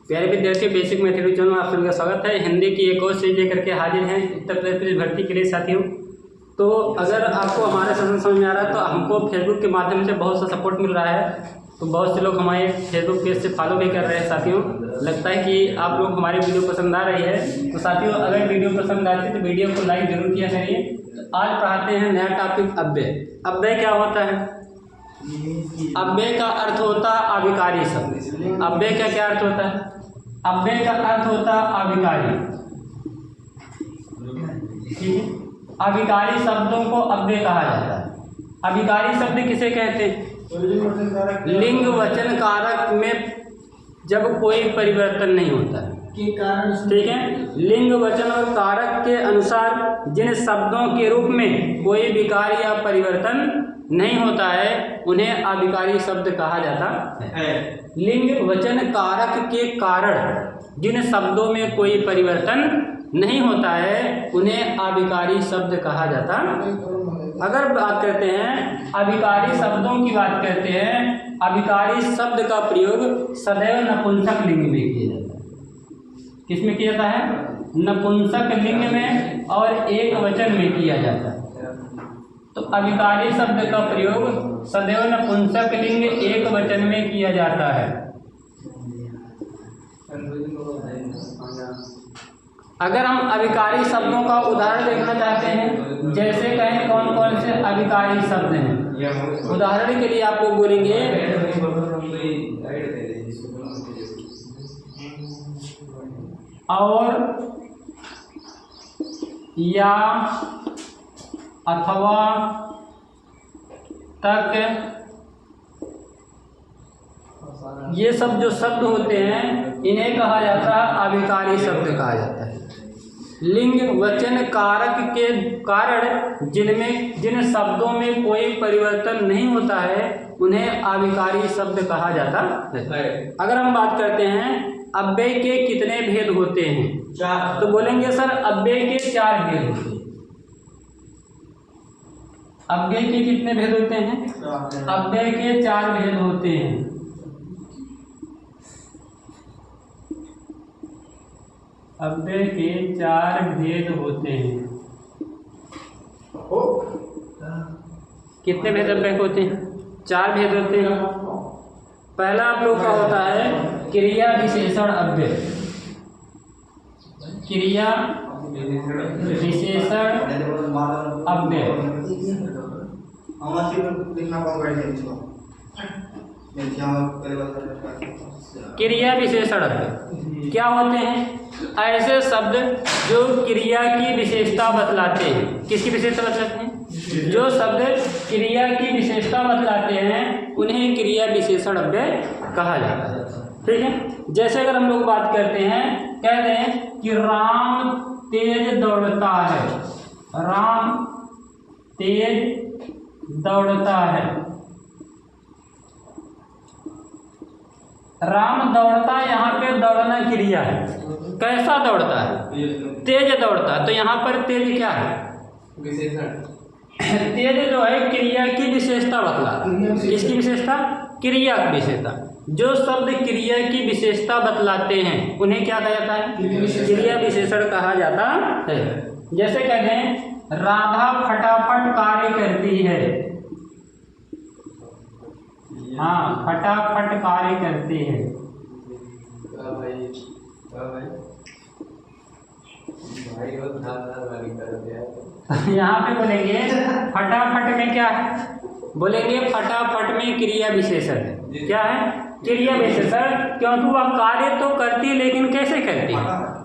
प्यारे विद्यार्थी, basic mathematics channel में आप सभी का स्वागत है। हिंदी की एक और सीरीज लेकर के हाजिर हैं उत्तर प्रदेश पुलिस भर्ती के लिए साथियों। तो अगर आपको हमारा सेशन समझ में आ रहा है तो हमको फेसबुक के माध्यम से बहुत सा सपोर्ट मिल रहा है। तो बहुत से लोग हमारे फेसबुक पेज से फॉलो भी कर रहे हैं साथियों। लगता है कि आप लोग हमारी वीडियो पसंद आ रही है। तो साथियों, अगर वीडियो पसंद आती है तो वीडियो को लाइक जरूर किया करिए। तो आज पढ़ाते हैं नया टॉपिक अव्यय। अव्यय क्या होता है? अव्यय का अर्थ होता है अभिकारी शब्द। अव्यय का क्या अर्थ होता है? अव्यय का अर्थ होता है अभिकारी। ठीक है, अभिकारी शब्दों को अव्यय कहा जाता है। अभिकारी शब्द किसे कहते हैं? लिंग वचन कारक में जब कोई परिवर्तन नहीं होता है। ठीक है, लिंग वचन और कारक के अनुसार जिन शब्दों के रूप में कोई विकार या परिवर्तन नहीं होता है उन्हें अभिकारी शब्द कहा जाता है। लिंग वचन कारक के कारण जिन शब्दों में कोई परिवर्तन नहीं होता है उन्हें अभिकारी शब्द कहा जाता है। अगर बात करते हैं अभिकारी शब्दों की बात करते हैं, अभिकारी शब्द का प्रयोग सदैव नपुंसक लिंग में किया जाता है। किसमें किया जाता है? नपुंसक लिंग में और एक वचन में किया जाता है। तो अभिकारी शब्द का प्रयोग सदैव नपुंसक लिंग एक वचन में किया जाता है। अगर हम अभिकारी शब्दों का उदाहरण देखना चाहते हैं, जैसे कहें कौन कौन से अभिकारी शब्द हैं, उदाहरण के लिए आप लोग बोलेंगे और, या, अथवा, तक, ये सब जो शब्द होते हैं इन्हें कहा जाता है अभिकारी शब्द कहा जाता है। लिंग वचन कारक के कारण जिन शब्दों में कोई परिवर्तन नहीं होता है उन्हें अभिकारी शब्द कहा जाता है। अगर हम बात करते हैं अव्यय के कितने भेद होते हैं, तो बोलेंगे सर अव्यय के 4 भेद होते हैं। अव्यय के कितने भेद होते हैं? अव्यय के 4 भेद होते हैं। अव्यय के 4 भेद होते हैं। कितने भेद अव्यय होते हैं? 4 भेद होते हैं। पहला आप लोग का होता है क्रिया विशेषण अव्यय। क्रिया विशेषण अव्यय। क्रिया विशेषण अव्यय क्या होते हैं? ऐसे शब्द जो क्रिया की विशेषता बतलाते हैं। किसकी विशेषता बतलाते हैं? जो शब्द क्रिया की विशेषता बतलाते हैं उन्हें क्रिया विशेषण अव्यय कहा जाता है। ठीक है, जैसे अगर हम लोग बात करते हैं, कहते हैं कि राम तेज दौड़ता है। राम तेज दौड़ता है। राम दौड़ता, यहाँ पे दौड़ना क्रिया है। कैसा दौड़ता है? तेज दौड़ता है। तो यहाँ पर तेज क्या है? विशेषण। तेज जो है क्रिया की विशेषता बतला। किसकी विशेषता? क्रिया की विशेषता। जो शब्द क्रिया की विशेषता बतलाते हैं उन्हें क्या कहा जाता है? क्रिया विशेषण कहा जाता है। जैसे कहते हैं राधा फटाफट कार्य करती है। हाँ, फटाफट कार्य करती है। यहाँ पे बोलेंगे फटाफट में क्या है? बोलेंगे फटाफट में क्रिया विशेषण है। क्या है? क्रिया विशेषण, क्योंकि वह कार्य तो करती है लेकिन कैसे करती है?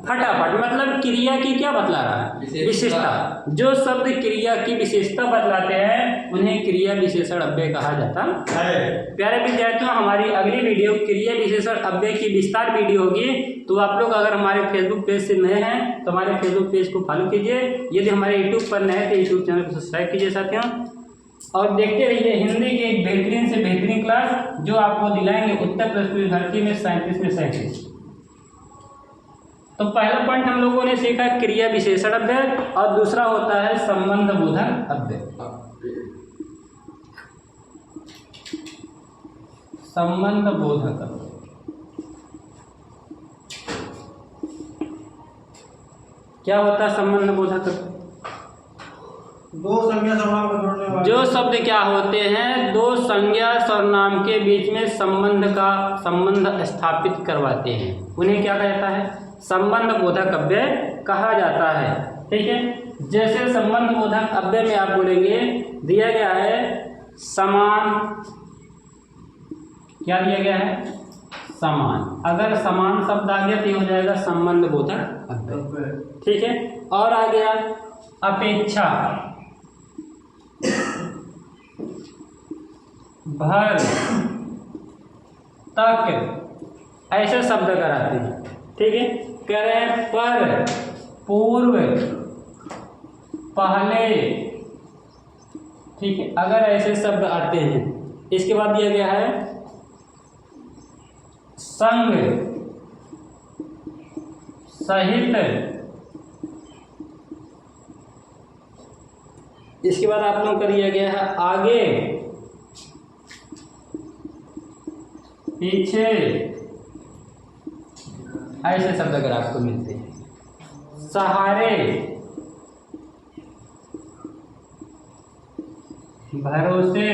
फटाफट। मतलब क्रिया की क्या बतला रहा है? विशेषता। जो शब्द क्रिया की विशेषता बतलाते हैं उन्हें क्रिया विशेषण अव्यय कहा जाता है। प्यारे विद्यार्थियों, हमारी अगली वीडियो क्रिया विशेषण अव्यय की विस्तार वीडियो होगी। तो आप लोग अगर हमारे फेसबुक पेज से नए हैं तो हमारे फेसबुक पेज को फॉलो कीजिए। यदि हमारे यूट्यूब पर नए हैं तो यूट्यूब चैनल को सब्सक्राइब कीजिए साथियों। और देखते रहिए हिंदी की एक बेहतरीन से बेहतरीन क्लास जो आपको दिलाएंगे उत्तर प्रदेश पुलिस भर्ती में 37 में 37। तो पहला पॉइंट हम लोगों ने सीखा क्रिया विशेषण अव्यय और दूसरा होता है संबंध बोधक अव्यय। संबंध बोधक अव्यय। क्या होता है संबंध बोधक? दो संज्ञा सर्वनाम को जोड़ने वाले जो शब्द क्या होते हैं, दो संज्ञा सर्वनाम के बीच में संबंध स्थापित करवाते हैं, उन्हें क्या कहता है? संबंध बोधक अव्यय कहा जाता है। ठीक है, जैसे संबंध बोधक अव्यय में आप बोलेंगे, दिया गया है समान, क्या दिया गया है? समान। अगर समान शब्द आ गया तो ये हो जाएगा संबंध बोधक अव्यय। ठीक है, और आ गया अपेक्षा, भर, तक, ऐसे शब्द अगर आते हैं। ठीक है, कह रहे हैं पर, पूर्व, पहले। ठीक है, अगर ऐसे शब्द आते हैं। इसके बाद दिया गया है संग, सहित। इसके बाद आप लोगों को दिया गया है आगे, पीछे, ऐसे शब्द अगर आपको मिलते हैं। सहारे, भरोसे,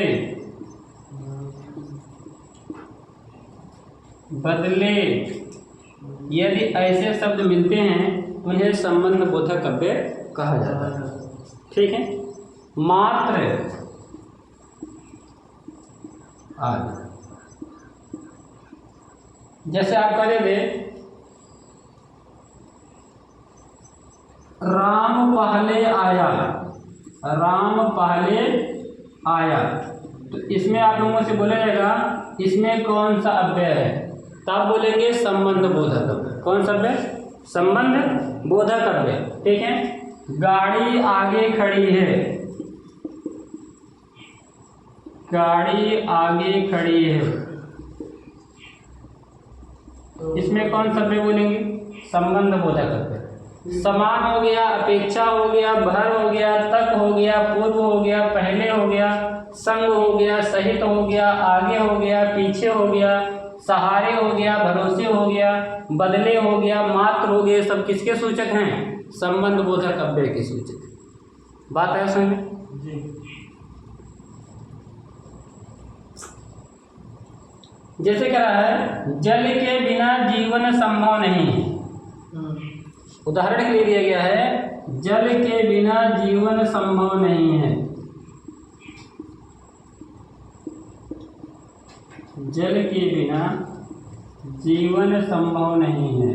बदले, यदि ऐसे शब्द मिलते हैं उन्हें संबंध बोधक अव्यय कहा जाता है। ठीक है, मात्र, आदि। जैसे आप कह थे राम पहले आया, राम पहले आया, तो इसमें आप लोगों से बोला जाएगा इसमें कौन सा अव्यय है? तब बोलेंगे संबंध बोधक अव्यय। कौन सा अव्यय? संबंध बोधक अव्यय। ठीक है, गाड़ी आगे खड़ी है, गाड़ी आगे खड़ी है, इसमें कौन सा अव्यय बोलेंगे? संबंध बोधक अव्यय। समान हो गया, अपेक्षा हो गया, भर हो गया, तक हो गया, पूर्व हो गया, पहले हो गया, संग हो गया, सहित हो गया, आगे हो गया, पीछे हो गया, सहारे हो गया, भरोसे हो गया, बदले हो गया, मात्र हो गए। सब किसके सूचक हैं? संबंध बोधक अव्यय के सूचक। बात है समझ? जैसे कह रहा है जल के बिना जीवन संभव नहीं। उदाहरण के लिए दिया गया है जल के बिना जीवन संभव नहीं है। जल के बिना जीवन संभव नहीं है।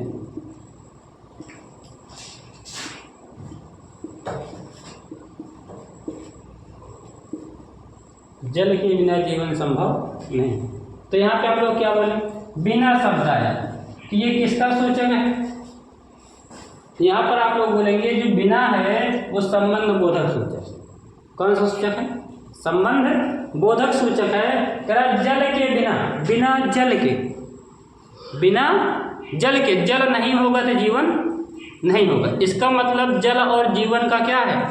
जल के बिना जीवन संभव नहीं। तो यहाँ पे आप लोग क्या बोले? बिना शब्द आया, तो ये किसका सूचक है? यहाँ पर आप लोग बोलेंगे जो बिना है वो संबंध बोधक सूचक। कौन सा सूचक है? संबंध बोधक सूचक है। कह रहा जल के बिना, बिना जल के, बिना जल के, जल नहीं होगा तो जीवन नहीं होगा। इसका मतलब जल और जीवन का क्या है?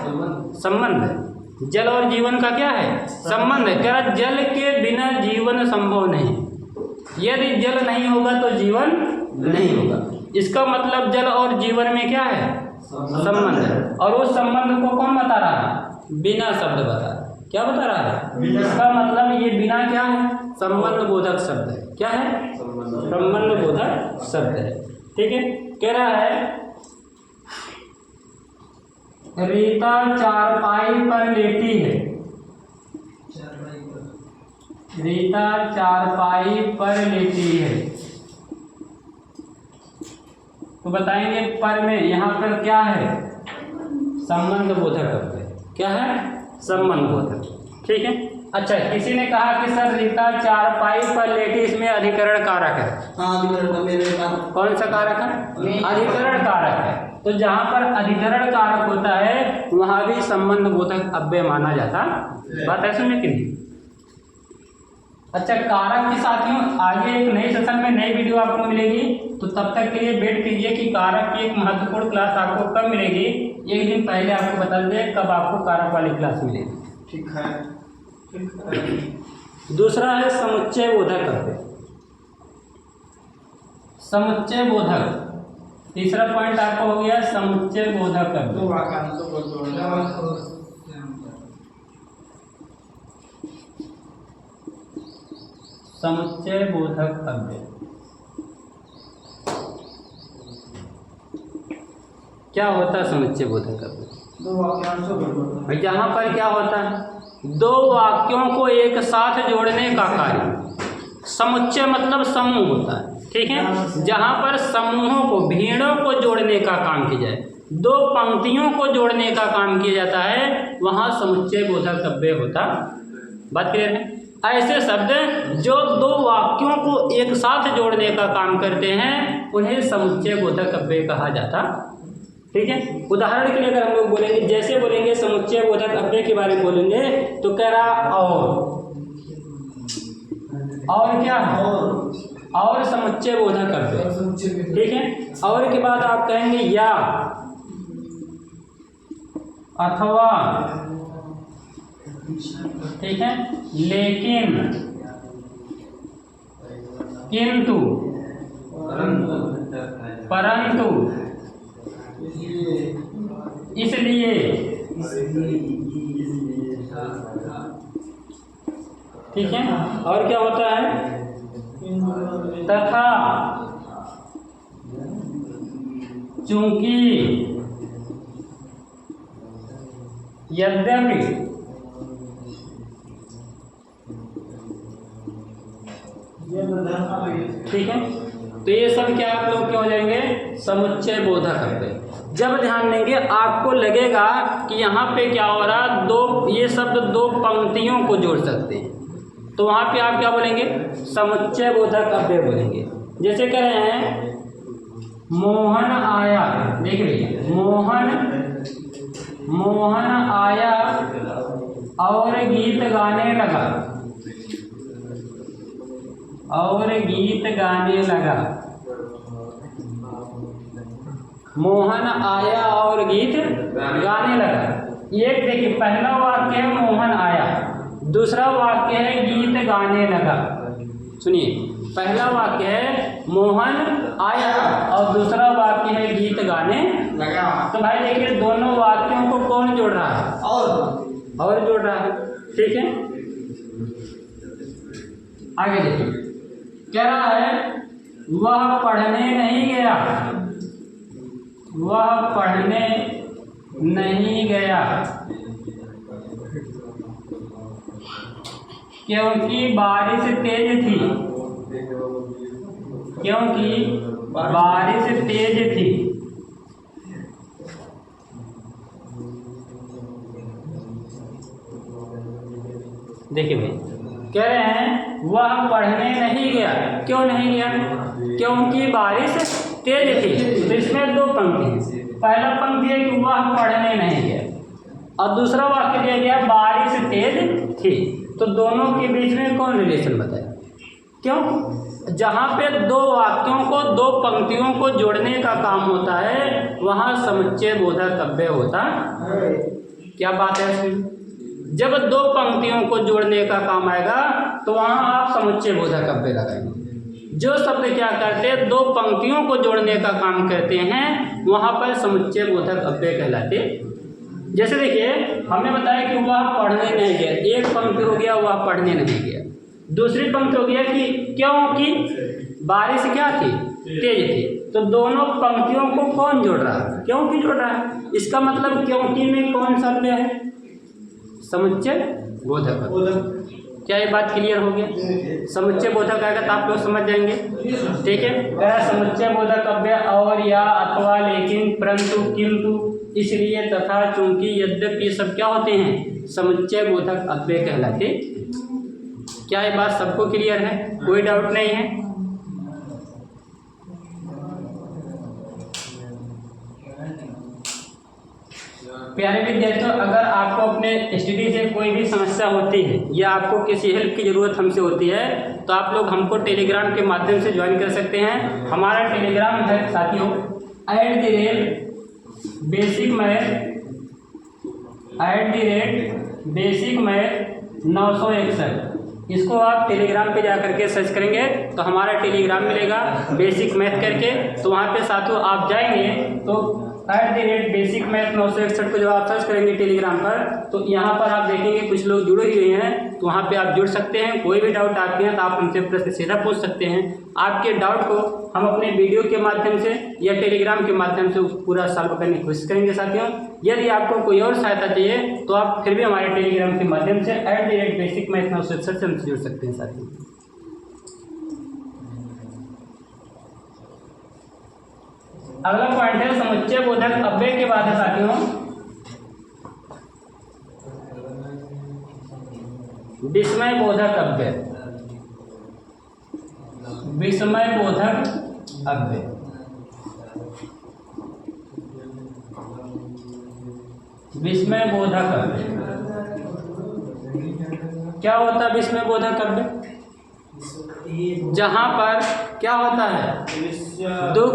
संबंध। जल और जीवन का क्या है? संबंध है। कह रहा जल के बिना जीवन संभव नहीं। यदि जल नहीं होगा तो जीवन नहीं होगा। इसका मतलब जल और जीवन में क्या है? संबंध है। और उस संबंध को कौन बता रहा है? बिना शब्द बता रहा है। क्या बता रहा है? इसका मतलब ये बिना क्या है? संबंध बोधक शब्द है। क्या है? संबंध बोधक शब्द है। ठीक है, कह रहा है रीता चारपाई पर लेटी है। रीता चारपाई पर लेटी है। तो बताएंगे पर में यहाँ पर क्या है? संबंध बोधक अव्यय। क्या है? संबंध बोधक। ठीक है, अच्छा किसी ने कहा कि सर रीता चारपाई पर लेटी, इसमें अधिकरण कारक है। कौन सा कारक है? अधिकरण कारक है। तो जहाँ पर अधिकरण कारक होता है वहाँ भी संबंध बोधक अव्यय माना जाता। बात है सुनने के लिए। अच्छा कारक के साथियों आगे एक नए सेशन में नई वीडियो आपको मिलेगी, तो तब तक के लिए वेट कीजिए कि कारक की एक महत्वपूर्ण क्लास आपको कब मिलेगी। एक दिन पहले आपको बता दें कब आपको कारक वाली क्लास मिलेगी। ठीक है। दूसरा है समुच्चय बोधक अव्यय। समुच्चय बोधक तीसरा पॉइंट आपका हो गया समुच्चय बोधक अव्यय। समुच्चय बोधक अव्यय क्या होता है? समुच्चय बोधक अव्यय यहाँ पर क्या होता है? दो वाक्यों को एक साथ जोड़ने का कार्य। समुच्चय मतलब समूह होता है, ठीक है। जहाँ पर समूहों को, भीड़ों को जोड़ने का काम किया जाए, दो पंक्तियों को जोड़ने का काम किया जाता है, वहाँ समुच्चय बोधक अव्यय होता। बात क्लियर है? ऐसे शब्द जो दो वाक्यों को एक साथ जोड़ने का काम करते हैं उन्हें समुच्चय बोधक अव्यय कहा जाता, ठीक है। उदाहरण के लिए अगर हम लोग बोलेंगे, जैसे बोलेंगे समुच्चय बोधक अव्यय के बारे में बोलेंगे तो कह रहा और क्या है? और समुच्चय बोधक अव्यय, ठीक है। और के बाद आप कहेंगे या, अथवा, ठीक है, लेकिन, किंतु, परंतु, इसलिए, ठीक है। और क्या होता है? तथा, चूंकि, यद्यपि, ठीक है। तो ये सब क्या आप लोग क्या हो जाएंगे? समुच्चय बोधक अव्यय। जब ध्यान देंगे आपको लगेगा कि यहाँ पे क्या हो रहा, दो, ये शब्द दो पंक्तियों को जोड़ सकते हैं, तो वहाँ पे आप क्या बोलेंगे? समुच्चय बोधक अव्यय बोलेंगे। जैसे कह रहे हैं मोहन आया, देख लीजिए, मोहन आया और गीत गाने लगा, और गीत गाने लगा। मोहन आया और गीत गाने लगा। एक देखिए, पहला वाक्य है मोहन आया, दूसरा वाक्य है गीत गाने लगा। सुनिए, पहला वाक्य है मोहन आया और दूसरा वाक्य है गीत गाने लगा। तो भाई देखिए, दोनों वाक्यों को कौन जोड़ रहा है? और जोड़ रहा है, ठीक है। आगे देखिए, क्या रहा है? वह पढ़ने नहीं गया, वह पढ़ने नहीं गया क्योंकि बारिश तेज थी, क्योंकि बारिश तेज थी। देखिए भाई, कह रहे हैं वह पढ़ने नहीं गया। क्यों नहीं गया? क्योंकि बारिश तेज थी। तो इसमें दो पंक्ति, पहला पंक्ति है कि वह पढ़ने नहीं गया और दूसरा वाक्य दिया गया बारिश तेज थी। तो दोनों के बीच में कौन रिलेशन बताया? क्यों? जहाँ पे दो वाक्यों को, दो पंक्तियों को जोड़ने का काम होता है वहाँ समुच्चय बोधक अव्यय होता। क्या बात है? जब दो पंक्तियों को जोड़ने का काम आएगा तो वहाँ आप समुच्चय बोधक अव्यय लगाएंगे। जो शब्द क्या करते हैं, दो पंक्तियों को जोड़ने का काम करते हैं, वहाँ पर समुच्चय बोधक अव्यय कहलाते। जैसे देखिए, हमने बताया कि वह पढ़ने नहीं गया, एक पंक्ति हो गया वह पढ़ने नहीं गया, दूसरी पंक्ति हो गया कि क्योंकि बारिश क्या थी? तेज थी। तो दोनों पंक्तियों को कौन जोड़ रहा है? क्योंकि जोड़ रहा है। इसका मतलब क्योंकि में कौन शब्द है? समुच्चय बोधक। क्या ये बात क्लियर हो गया? समुच्चय बोधक आएगा तो आप लोग समझ जाएंगे, ठीक है। समुच्चय बोधक अव्यय और, या, अथवा, लेकिन, परंतु, किंतु, इसलिए, तथा, चूंकि, यद्यपि, ये सब क्या होते हैं? समुच्चय बोधक अव्यय कहलाते। क्या ये बात सबको क्लियर है? कोई डाउट नहीं है? प्यारे विद्यार्थियों, अगर आपको अपने स्टडी से कोई भी समस्या होती है या आपको किसी हेल्प की ज़रूरत हमसे होती है तो आप लोग हमको टेलीग्राम के माध्यम से ज्वाइन कर सकते हैं। हमारा टेलीग्राम है साथियों @बेसिक मैथ 961। इसको आप टेलीग्राम पे जा करके सर्च करेंगे तो हमारा टेलीग्राम मिलेगा बेसिक मैथ करके। तो वहाँ पे साथियों आप जाएंगे तो @बेसिक मैथ 961 को जब आप सर्च करेंगे टेलीग्राम पर तो यहाँ पर आप देखेंगे कुछ लोग जुड़े हुए हैं। तो वहाँ पे आप जुड़ सकते हैं। कोई भी डाउट आपके हैं तो आप हमसे प्रश्न सीधा पूछ सकते हैं। आपके डाउट को हम अपने वीडियो के माध्यम से या टेलीग्राम के माध्यम से पूरा सॉल्व करने की कोशिश करेंगे साथियों। यदि आपको कोई और सहायता चाहिए तो आप फिर भी हमारे टेलीग्राम के माध्यम से @बेसिक मैथ 961 से हमसे जुड़ सकते हैं साथियों। अगला पॉइंट है समुच्चय बोधक अव्यय के बाद है साथियों विस्मय बोधक अव्यय। विस्मय बोधक अव्यय विस्मय बोधक अव्यय क्या होता है? विस्मय बोधक अव्यय जहाँ पर क्या होता है? दुख,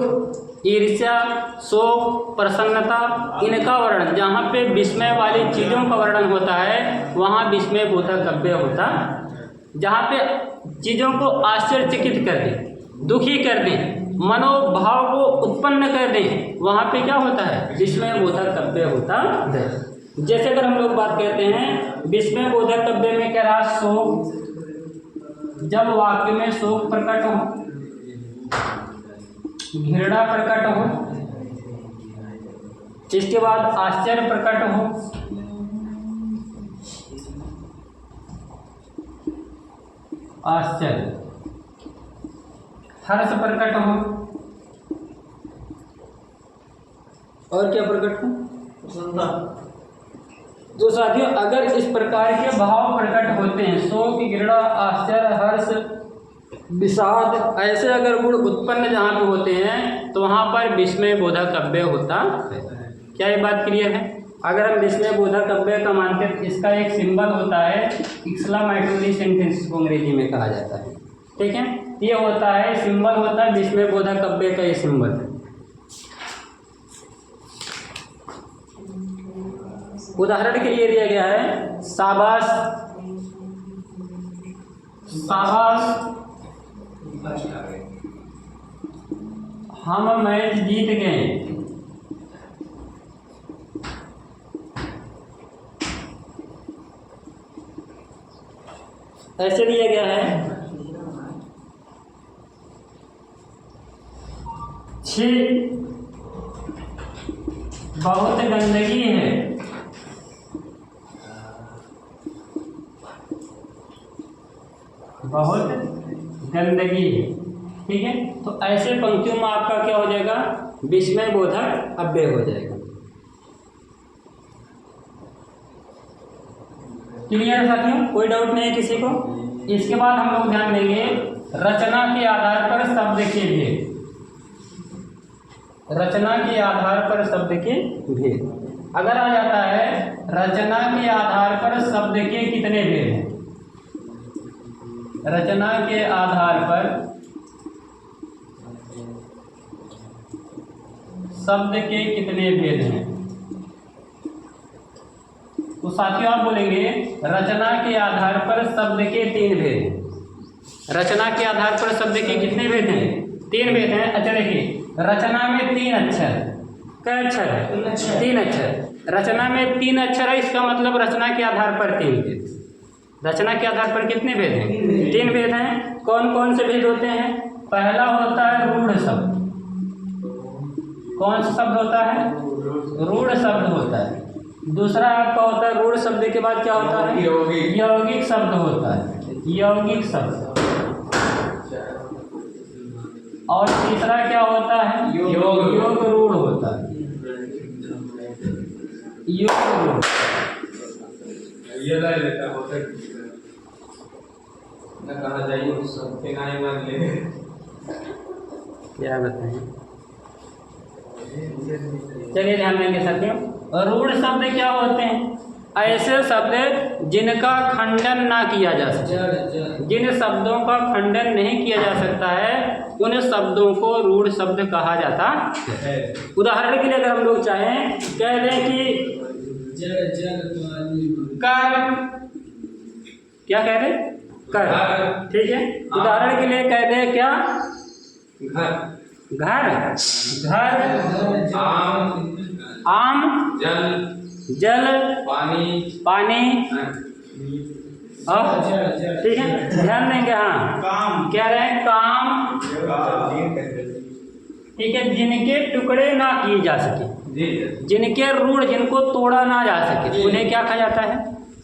ईर्ष्या, शोक, प्रसन्नता इनका वर्णन, जहाँ पे विस्मय वाली चीज़ों का वर्णन होता है वहाँ विस्मय बोधक अव्यय होता। जहाँ पे चीज़ों को आश्चर्यचकित कर दें, दुखी कर दें, मनोभाव को उत्पन्न कर दें, वहाँ पे क्या होता है? विस्मय बोधक अव्यय होता है। जैसे अगर हम लोग बात करते हैं विस्मय बोधक अव्यय में क्या रहा? शोक, जब वाक्य में शोक प्रकट हो, घृणा प्रकट हो, इसके बाद आश्चर्य प्रकट हो, आश्चर्य, हर्ष प्रकट हो और क्या प्रकट हो? तो साथियों अगर इस प्रकार के भाव प्रकट होते हैं, शोक, घृणा, आश्चर्य, हर्ष, विषाद, ऐसे अगर गुण उत्पन्न जहाँ पे होते हैं तो वहाँ पर विस्मय बोधक अव्यय होता है। क्या ये बात क्लियर है? अगर हम विस्मय बोधक अव्यय का मानते हैं इसका एक सिंबल होता है एक्सक्लेमेटरी सेंटेंस को अंग्रेजी में कहा जाता है। ठीक है, ये होता है सिंबल होता है विस्मय बोधक अव्यय का, ये सिंबल है। उदाहरण के लिए दिया गया है शाबाश, शाबाश हम मैच जीत गए। ऐसे दिया गया है छी बहुत गंदगी है। बहुत गंदगी है। ठीक है, तो ऐसे पंक्तियों में आपका क्या हो जाएगा? विस्मय बोधक अव्यय हो जाएगा। क्लियर है साथियों? कोई डाउट नहीं है किसी को? इसके बाद हम लोग ध्यान देंगे रचना के आधार पर शब्द के भेद। रचना के आधार पर शब्द के भेद अगर आ जाता है, रचना के आधार पर शब्द के कितने भेद हैं? रचना के आधार पर शब्द के कितने भेद हैं? तो साथियों आप बोलेंगे रचना के आधार पर शब्द के 3 भेद हैं। रचना के आधार पर शब्द के कितने भेद हैं? 3 भेद हैं। अच्छा देखिए, रचना में 3 अक्षर, क्या अक्षर है? 3 अक्षर। रचना में 3 अक्षर है, इसका मतलब रचना के आधार पर 3 भेद। रचना के आधार पर कितने भेद हैं? 3 भेद हैं। कौन कौन से भेद होते हैं? पहला होता है रूढ़ शब्द। कौन सा शब्द होता है? रूढ़ शब्द होता है। दूसरा आपका होता है रूढ़ शब्द के बाद क्या होता है? यौगिक शब्द होता है। यौगिक शब्द। और तीसरा क्या होता है? योग रूढ़ होता है। योग रूढ़ क्या बताएं? चलिए ध्यान देंगे साथियों। रूढ़ शब्द क्या होते हैं? ऐसे शब्द जिनका खंडन ना किया जा सकता, जिन शब्दों का खंडन नहीं किया जा सकता है उन शब्दों को रूढ़ शब्द कहा जाता है। उदाहरण के लिए अगर हम लोग चाहें कह दें कि कर, क्या कह रहे? कर, ठीक है। उदाहरण के लिए कह दे क्या, घर, घर, आम, जल, पानी, और ठीक है, ध्यान देंगे। हाँ, काम कह रहे हैं, काम, ठीक है। जिनके टुकड़े ना किए जा सके, जिनके रूढ़, जिनको तोड़ा ना जा सके, उन्हें क्या कहा जाता है,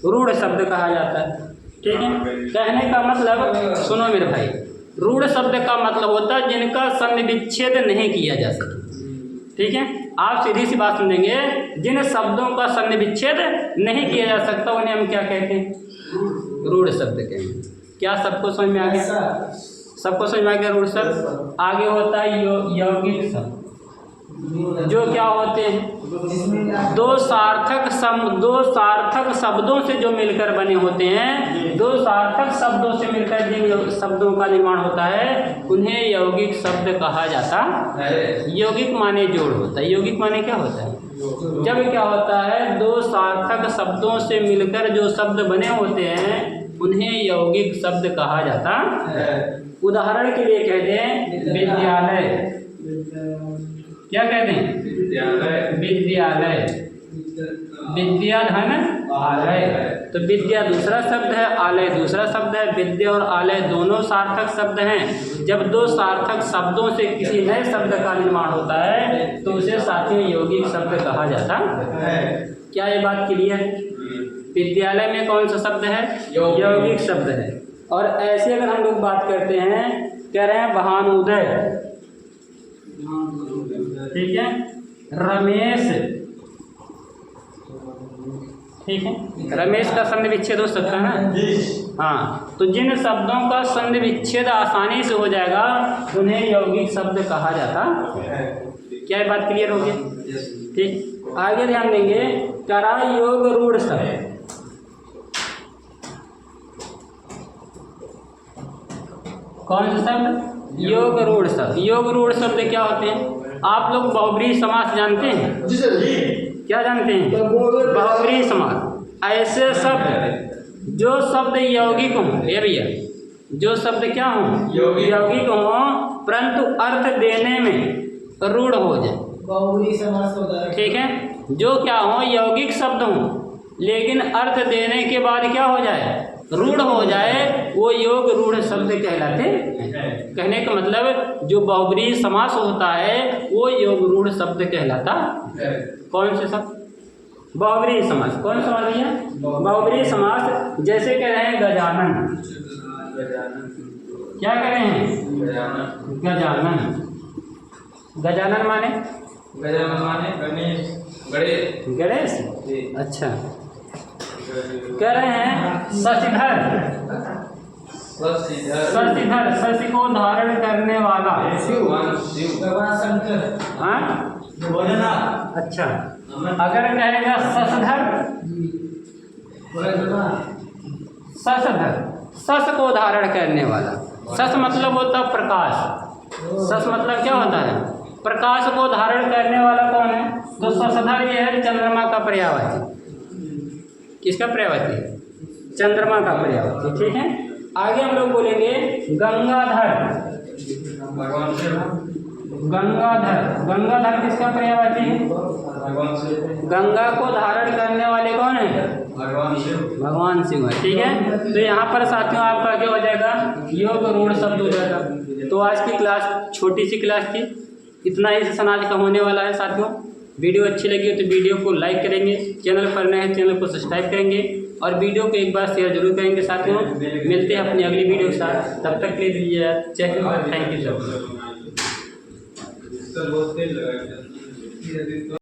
रूढ़ शब्द कहा जाता है, ठीक है। कहने का मतलब, सुनो मेरे भाई, रूढ़ शब्द का मतलब होता है जिनका संधि विच्छेद नहीं किया जा सके, ठीक है। आप सीधी सी बात समझेंगे, जिन शब्दों का संधि विच्छेद नहीं किया जा सकता उन्हें हम क्या कहते हैं, रूढ़ शब्द कहते हैं। क्या सबको समझ में आ गया? सबको समझ में आ गया रूढ़ शब्द। आगे होता है यौगिक शब्द, जो क्या होते हैं, दो सार्थक शब्दों से जो मिलकर बने होते हैं, दो सार्थक शब्दों से मिलकर जिन शब्दों का निर्माण होता है उन्हें यौगिक शब्द कहा जाता है। यौगिक माने जोड़ होता है। यौगिक माने क्या होता है, जब क्या होता है, दो सार्थक शब्दों से मिलकर जो शब्द बने होते हैं उन्हें यौगिक शब्द कहा जाता है। उदाहरण के लिए कहते हैं विद्यालय, क्या कहते हैं, विद्यालय, विद्याधन, आलय। तो विद्या दूसरा शब्द है, आलय दूसरा शब्द है। विद्या और आलय दोनों सार्थक शब्द हैं। जब दो सार्थक शब्दों से किसी नए शब्द का निर्माण होता है तो उसे साथ में यौगिक शब्द कहा जाता है। क्या ये बात क्लियर? विद्यालय में कौन सा शब्द है, यौगिक शब्द है। और ऐसे अगर हम लोग बात करते हैं, कह रहे हैं भानुदय, ठीक है, रमेश, ठीक है, रमेश का संधि विच्छेद हो सकता है ना। हाँ, तो जिन शब्दों का संधि विच्छेद आसानी से हो जाएगा उन्हें यौगिक शब्द कहा जाता है। क्या ये बात क्लियर होगी? ठीक, आगे ध्यान देंगे, करा योग रूढ़ शब्द। कौन सा शब्द? योग रूढ़ शब्द। योग रूढ़ शब्द क्या होते हैं? आप लोग बहुब्रीहि समास जानते हैं? जी सर। जी, क्या जानते हैं? बहुब्रीहि समास। ऐसे शब्द जो शब्द यौगिक हों, ये भैया, जो शब्द क्या हों, यौगिक हों परंतु अर्थ देने में रूढ़ हो जाए, बहुब्रीहि समास होता है, ठीक है। जो क्या हों, यौगिक शब्द हों लेकिन अर्थ देने के बाद क्या हो जाए, रूढ़ हो जाए, वो योग रूढ़ शब्द कहलाते हैं। कहने का मतलब जो बहुब्रीहि समास होता है वो योग रूढ़ शब्द कहलाता है। कौन से शब्द? बहुब्रीहि समास। कौन सा है? बहुब्रीहि समास। जैसे कह रहे हैं गजानन, क्या कह रहे हैं? गजानन। गजानन माने, गजानन माने गणेश, गणेश। अच्छा, कह रहे हैं शशिधर, शशिधर, शशि को धारण करने वाला, भगवान शंकर। हाँ, अच्छा, अगर कहेगा शशधर, शशधर, शश को धारण करने वाला। शश मतलब होता है प्रकाश। शश मतलब क्या होता है? प्रकाश को धारण करने वाला कौन है? तो शशधर ये है चंद्रमा का पर्यायवाची। किसका पर्यायवाची? चंद्रमा का पर्यायवाची, ठीक है। आगे हम लोग बोलेंगे गंगाधर, गंगाधर, गंगाधर किसका पर्यायवाची है? गंगा को धारण करने वाले कौन है? भगवान शिव है, ठीक है। तो यहाँ पर साथियों आपका क्या हो जाएगा, योग रूढ़ शब्द हो जाएगा। तो आज की क्लास छोटी सी क्लास थी, इतना ही सेशन आज का होने वाला है साथियों। वीडियो अच्छी लगी हो तो वीडियो को लाइक करेंगे, चैनल पर नए हैं चैनल को सब्सक्राइब करेंगे और वीडियो को एक बार शेयर जरूर करेंगे साथियों। मिलते हैं अपनी अगली वीडियो के साथ, तब तक के लिए दीजिए जय हिंद, थैंक यू सर।